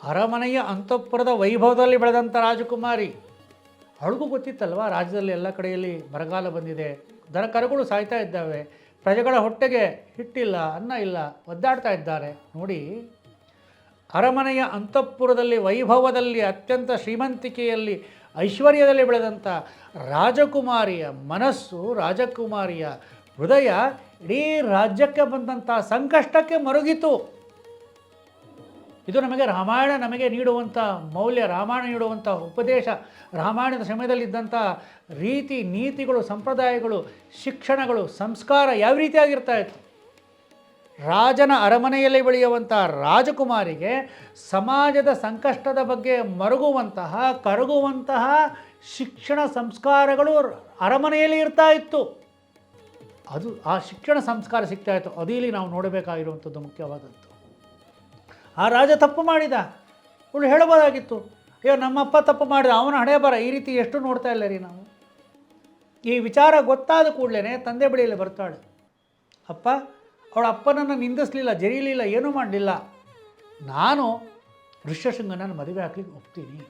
ಅರಮನೆಯ ಅಂತಃಪುರದ ವೈಭವದಲ್ಲಿ ಬೆಳೆದಂಥ ರಾಜಕುಮಾರಿ. ಅವಳಿಗೂ ಗೊತ್ತಿತ್ತಲ್ವ, ರಾಜ್ಯದಲ್ಲಿ ಎಲ್ಲ ಕಡೆಯಲ್ಲಿ ಬರಗಾಲ ಬಂದಿದೆ, ದನ ಕರುಗಳು ಸಾಯ್ತಾ ಇದ್ದಾವೆ, ಪ್ರಜೆಗಳ ಹೊಟ್ಟೆಗೆ ಹಿಟ್ಟಿಲ್ಲ, ಅನ್ನ ಇಲ್ಲ, ಒದ್ದಾಡ್ತಾ ಇದ್ದಾರೆ. ನೋಡಿ, ಅರಮನೆಯ ಅಂತಃಪುರದಲ್ಲಿ ವೈಭವದಲ್ಲಿ ಅತ್ಯಂತ ಶ್ರೀಮಂತಿಕೆಯಲ್ಲಿ ಐಶ್ವರ್ಯದಲ್ಲಿ ಬೆಳೆದಂಥ ರಾಜಕುಮಾರಿಯ ಮನಸ್ಸು, ರಾಜಕುಮಾರಿಯ ಹೃದಯ ಇಡೀ ರಾಜ್ಯಕ್ಕೆ ಬಂದಂಥ ಸಂಕಷ್ಟಕ್ಕೆ ಮರುಗಿತು. ಇದು ರಾಮಾಯಣ ನಮಗೆ ನೀಡುವಂಥ ಮೌಲ್ಯ, ರಾಮಾಯಣ ನೀಡುವಂಥ ಉಪದೇಶ, ರಾಮಾಯಣದ ಸಮಯದಲ್ಲಿದ್ದಂಥ ರೀತಿ ನೀತಿಗಳು, ಸಂಪ್ರದಾಯಗಳು, ಶಿಕ್ಷಣಗಳು, ಸಂಸ್ಕಾರ ಯಾವ ರೀತಿಯಾಗಿರ್ತಾ ಇತ್ತು. ರಾಜನ ಅರಮನೆಯಲ್ಲಿ ಬೆಳೆಯುವಂಥ ರಾಜಕುಮಾರಿಗೆ ಸಮಾಜದ ಸಂಕಷ್ಟದ ಬಗ್ಗೆ ಮರುಗುವಂತಹ, ಕರಗುವಂತಹ ಶಿಕ್ಷಣ ಸಂಸ್ಕಾರಗಳು ಅರಮನೆಯಲ್ಲಿ ಇರ್ತಾ ಇತ್ತು. ಅದು ಆ ಶಿಕ್ಷಣ ಸಂಸ್ಕಾರ ಸಿಗ್ತಾ ಇತ್ತು. ಅದು ಇಲ್ಲಿ ನಾವು ನೋಡಬೇಕಾಗಿರುವಂಥದ್ದು ಮುಖ್ಯವಾದದ್ದು. ಆ ರಾಜ ತಪ್ಪು ಮಾಡಿದ, ಇವಳು ಹೇಳಬಹುದಾಗಿತ್ತು, ಅಯ್ಯೋ ನಮ್ಮಪ್ಪ ತಪ್ಪು ಮಾಡಿದ, ಅವನ ಹಣೆ ಬರ. ಈ ರೀತಿ ಎಷ್ಟು ನೋಡ್ತಾ ಇಲ್ಲ ರೀ ನಾವು. ಈ ವಿಚಾರ ಗೊತ್ತಾದ ಕೂಡಲೇ ತಂದೆ ಬಳಿಯಲ್ಲಿ ಬರ್ತಾಳೆ. ಅಪ್ಪ, ಅವಳ ಅಪ್ಪನನ್ನು ನಿಂದಿಸಲಿಲ್ಲ, ಜರೀಲಿಲ್ಲ, ಏನೂ ಮಾಡಲಿಲ್ಲ. ನಾನು ಋಷ್ಯಶೃಂಗನನ್ನು ಮದುವೆ ಹಾಕ್ಲಿಕ್ಕೆ ಒಪ್ತೀನಿ.